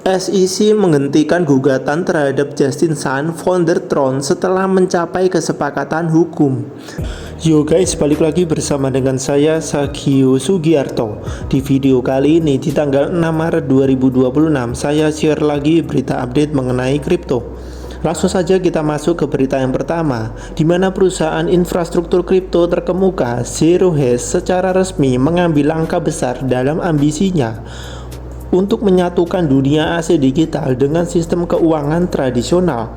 SEC menghentikan gugatan terhadap Justin Sun, founder Tron, setelah mencapai kesepakatan hukum. Yo guys, balik lagi bersama dengan saya Sagio Sugiarto. Di video kali ini di tanggal 6 Maret 2026, saya share lagi berita update mengenai kripto. Langsung saja kita masuk ke berita yang pertama, di mana perusahaan infrastruktur kripto terkemuka Zero Hash secara resmi mengambil langkah besar dalam ambisinya untuk menyatukan dunia aset digital dengan sistem keuangan tradisional.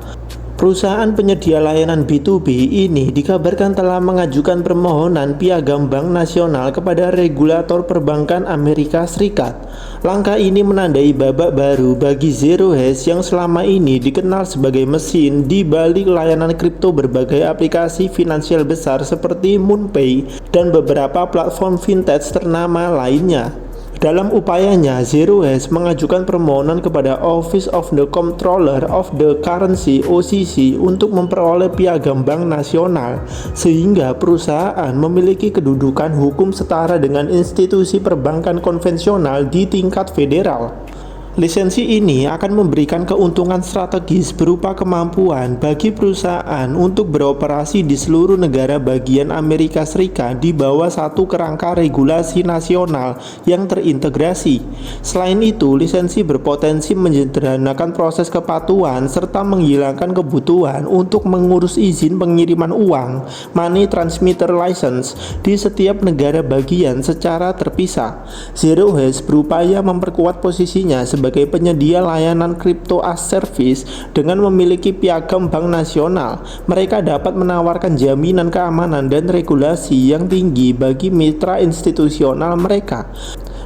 Perusahaan penyedia layanan B2B ini dikabarkan telah mengajukan permohonan piagam bank nasional kepada regulator perbankan Amerika Serikat. Langkah ini menandai babak baru bagi Zero Hash yang selama ini dikenal sebagai mesin di balik layanan kripto berbagai aplikasi finansial besar seperti MoonPay dan beberapa platform fintech ternama lainnya. Dalam upayanya, Zero Hash mengajukan permohonan kepada Office of the Comptroller of the Currency (OCC) untuk memperoleh piagam bank nasional, sehingga perusahaan memiliki kedudukan hukum setara dengan institusi perbankan konvensional di tingkat federal. Lisensi ini akan memberikan keuntungan strategis berupa kemampuan bagi perusahaan untuk beroperasi di seluruh negara bagian Amerika Serikat di bawah satu kerangka regulasi nasional yang terintegrasi. Selain itu, lisensi berpotensi menyederhanakan proses kepatuhan serta menghilangkan kebutuhan untuk mengurus izin pengiriman uang (money transmitter license) di setiap negara bagian secara terpisah. Zero Hash berupaya memperkuat posisinya sebagai penyedia layanan crypto as service dengan memiliki piagam bank nasional. Mereka dapat menawarkan jaminan keamanan dan regulasi yang tinggi bagi mitra institusional mereka.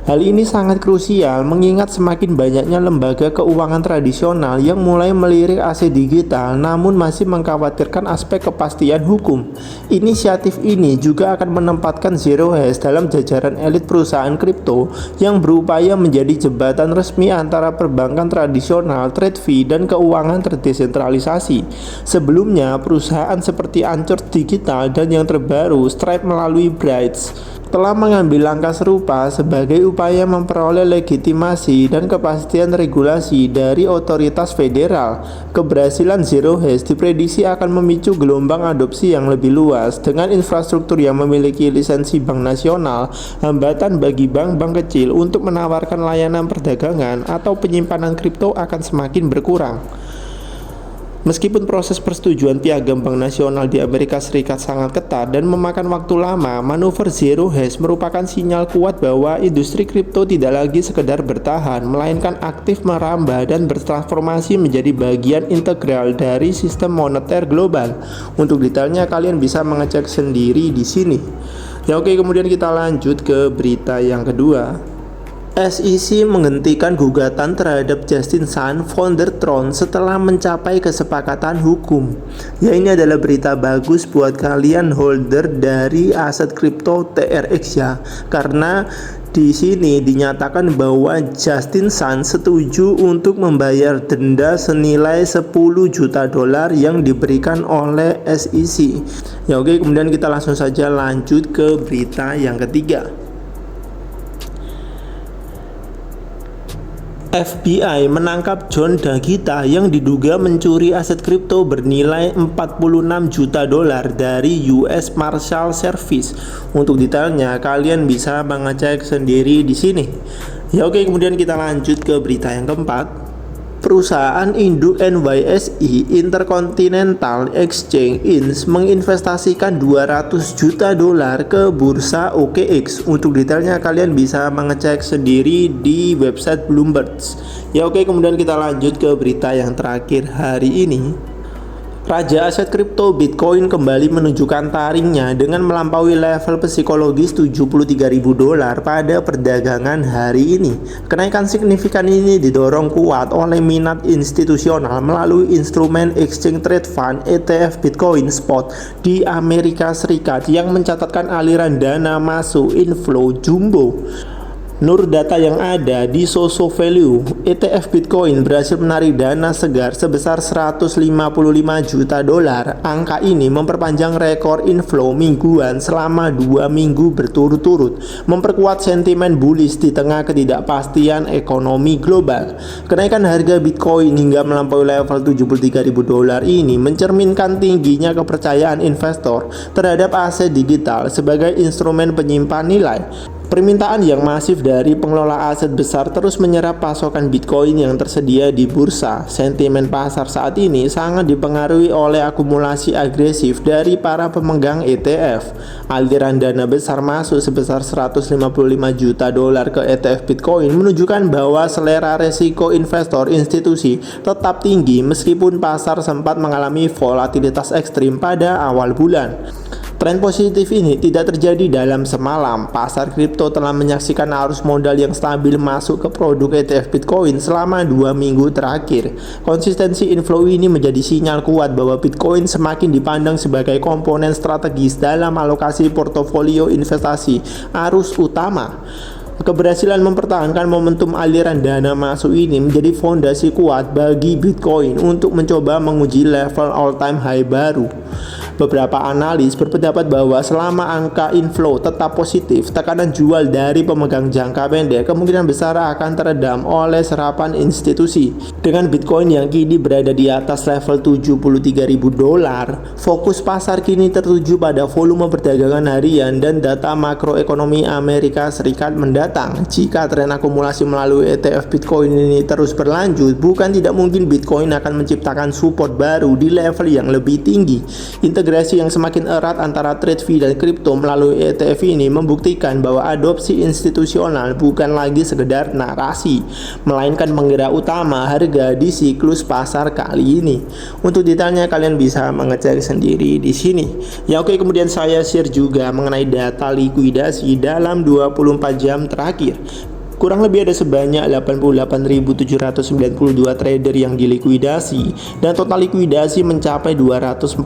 Hal ini sangat krusial mengingat semakin banyaknya lembaga keuangan tradisional yang mulai melirik aset digital namun masih mengkhawatirkan aspek kepastian hukum. Inisiatif ini juga akan menempatkan Zero Hash dalam jajaran elit perusahaan kripto yang berupaya menjadi jembatan resmi antara perbankan tradisional, trade fee, dan keuangan terdesentralisasi. Sebelumnya, perusahaan seperti Anchor Digital dan yang terbaru Stripe melalui Bridge telah mengambil langkah serupa sebagai upaya memperoleh legitimasi dan kepastian regulasi dari otoritas federal. Keberhasilan Zero Hash diprediksi akan memicu gelombang adopsi yang lebih luas. Dengan infrastruktur yang memiliki lisensi bank nasional, hambatan bagi bank-bank kecil untuk menawarkan layanan perdagangan atau penyimpanan kripto akan semakin berkurang. Meskipun proses persetujuan piagam bank nasional di Amerika Serikat sangat ketat dan memakan waktu lama, manuver Zero Hash merupakan sinyal kuat bahwa industri kripto tidak lagi sekedar bertahan, melainkan aktif merambah dan bertransformasi menjadi bagian integral dari sistem moneter global. Untuk detailnya kalian bisa mengecek sendiri di sini. Ya oke, kemudian kita lanjut ke berita yang kedua. SEC menghentikan gugatan terhadap Justin Sun, founder Tron, setelah mencapai kesepakatan hukum. Ya, ini adalah berita bagus buat kalian holder dari aset kripto TRX ya, karena di sini dinyatakan bahwa Justin Sun setuju untuk membayar denda senilai 10 juta dolar yang diberikan oleh SEC. Ya oke, kemudian kita langsung saja lanjut ke berita yang ketiga. FBI menangkap John Dagita yang diduga mencuri aset kripto bernilai 46 juta dolar dari US Marshal Service. Untuk detailnya kalian bisa mengecek sendiri di sini. Ya oke, kemudian kita lanjut ke berita yang keempat. Perusahaan induk NYSE Intercontinental Exchange Inc. menginvestasikan 200 juta dolar ke bursa OKX. Untuk detailnya kalian bisa mengecek sendiri di website Bloomberg. Ya oke, kemudian kita lanjut ke berita yang terakhir hari ini. Raja aset kripto Bitcoin kembali menunjukkan taringnya dengan melampaui level psikologis 73.000 dolar pada perdagangan hari ini. Kenaikan signifikan ini didorong kuat oleh minat institusional melalui instrumen Exchange Trade Fund ETF Bitcoin Spot di Amerika Serikat yang mencatatkan aliran dana masuk inflow jumbo. Menurut data yang ada di Soso Value, ETF Bitcoin berhasil menarik dana segar sebesar 155 juta dolar. Angka ini memperpanjang rekor inflow mingguan selama 2 minggu berturut-turut, memperkuat sentimen bullish di tengah ketidakpastian ekonomi global. Kenaikan harga Bitcoin hingga melampaui level 73.000 dolar ini mencerminkan tingginya kepercayaan investor terhadap aset digital sebagai instrumen penyimpan nilai. Permintaan yang masif dari pengelola aset besar terus menyerap pasokan Bitcoin yang tersedia di bursa. Sentimen pasar saat ini sangat dipengaruhi oleh akumulasi agresif dari para pemegang ETF. Aliran dana besar masuk sebesar 155 juta dolar ke ETF Bitcoin menunjukkan bahwa selera resiko investor institusi tetap tinggi meskipun pasar sempat mengalami volatilitas ekstrim pada awal bulan. Tren positif ini tidak terjadi dalam semalam. Pasar kripto telah menyaksikan arus modal yang stabil masuk ke produk ETF Bitcoin selama 2 minggu terakhir. Konsistensi inflow ini menjadi sinyal kuat bahwa Bitcoin semakin dipandang sebagai komponen strategis dalam alokasi portofolio investasi arus utama. Keberhasilan mempertahankan momentum aliran dana masuk ini menjadi fondasi kuat bagi Bitcoin untuk mencoba menguji level all-time high baru. Beberapa analis berpendapat bahwa selama angka inflow tetap positif, tekanan jual dari pemegang jangka pendek kemungkinan besar akan teredam oleh serapan institusi. Dengan Bitcoin yang kini berada di atas level 73.000 dolar, fokus pasar kini tertuju pada volume perdagangan harian dan data makroekonomi Amerika Serikat mendatang. Jika tren akumulasi melalui ETF Bitcoin ini terus berlanjut, bukan tidak mungkin Bitcoin akan menciptakan support baru di level yang lebih tinggi. Integrasi yang semakin erat antara TradeView dan kripto melalui ETF ini membuktikan bahwa adopsi institusional bukan lagi sekedar narasi, melainkan penggerak utama harga di siklus pasar kali ini. Untuk detailnya kalian bisa mengecek sendiri di sini. Ya oke, kemudian saya share juga mengenai data likuidasi dalam 24 jam terakhir. Kurang lebih ada sebanyak 88.792 trader yang dilikuidasi dan total likuidasi mencapai 248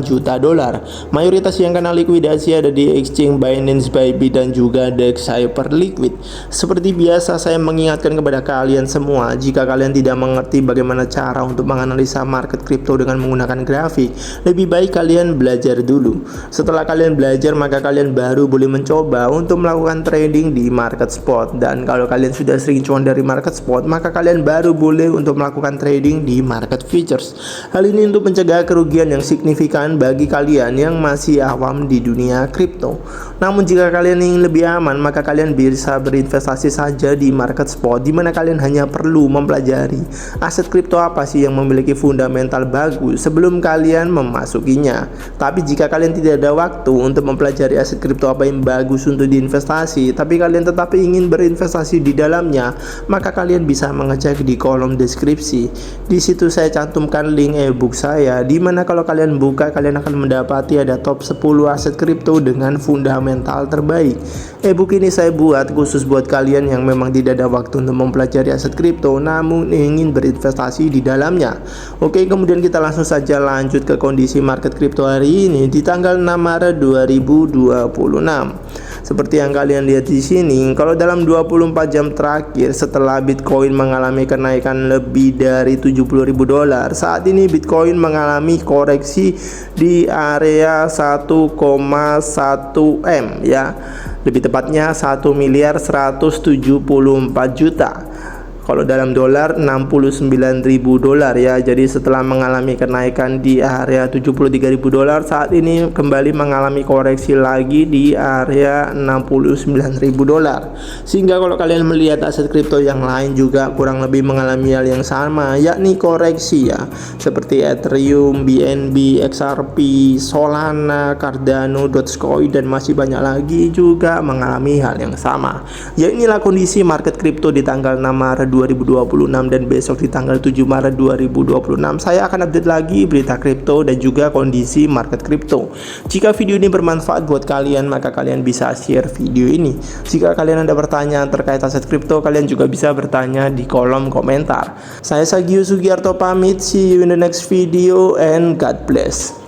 juta dolar. Mayoritas yang kena likuidasi ada di exchange Binance, Bybit dan juga DEX Hyperliquid. Seperti biasa saya mengingatkan kepada kalian semua, jika kalian tidak mengerti bagaimana cara untuk menganalisa market kripto dengan menggunakan grafik, lebih baik kalian belajar dulu. Setelah kalian belajar, maka kalian baru boleh mencoba untuk melakukan trading di market spot. Dan kalau kalian sudah sering cuan dari market spot, maka kalian baru boleh untuk melakukan trading di market futures. Hal ini untuk mencegah kerugian yang signifikan bagi kalian yang masih awam di dunia kripto. Namun jika kalian ingin lebih aman, maka kalian bisa berinvestasi saja di market spot, di mana kalian hanya perlu mempelajari aset kripto apa sih yang memiliki fundamental bagus sebelum kalian memasukinya. Tapi jika kalian tidak ada waktu untuk mempelajari aset kripto apa yang bagus untuk diinvestasi, tapi kalian tetap ingin berinvestasi di dalamnya, maka kalian bisa mengecek di kolom deskripsi. Di situ saya cantumkan link ebook saya, di mana kalau kalian buka, kalian akan mendapati ada top 10 aset kripto dengan fundamental terbaik. Ebook ini saya buat khusus buat kalian yang memang tidak ada waktu untuk mempelajari aset kripto namun ingin berinvestasi di dalamnya. Oke, kemudian kita langsung saja lanjut ke kondisi market kripto hari ini di tanggal 6 Maret 2026. Seperti yang kalian lihat di sini, kalau dalam 24 jam terakhir setelah Bitcoin mengalami kenaikan lebih dari 70.000 dolar, saat ini Bitcoin mengalami koreksi di area 1,1 M ya. Lebih tepatnya 1.174 juta. Kalau dalam dolar 69.000 dolar ya. Jadi setelah mengalami kenaikan di area 73.000 dolar, saat ini kembali mengalami koreksi lagi di area 69.000 dolar. Sehingga kalau kalian melihat aset kripto yang lain juga kurang lebih mengalami hal yang sama, yakni koreksi ya. Seperti Ethereum, BNB, XRP, Solana, Cardano, Dogecoin dan masih banyak lagi juga mengalami hal yang sama. Ya, inilah kondisi market kripto di tanggal 6 Maret 2026 dan besok di tanggal 7 Maret 2026 saya akan update lagi berita kripto dan juga kondisi market kripto. Jika video ini bermanfaat buat kalian, maka kalian bisa share video ini. Jika kalian ada pertanyaan terkait aset kripto, kalian juga bisa bertanya di kolom komentar. Saya Sagio Sugiarto pamit, see you in the next video and God bless.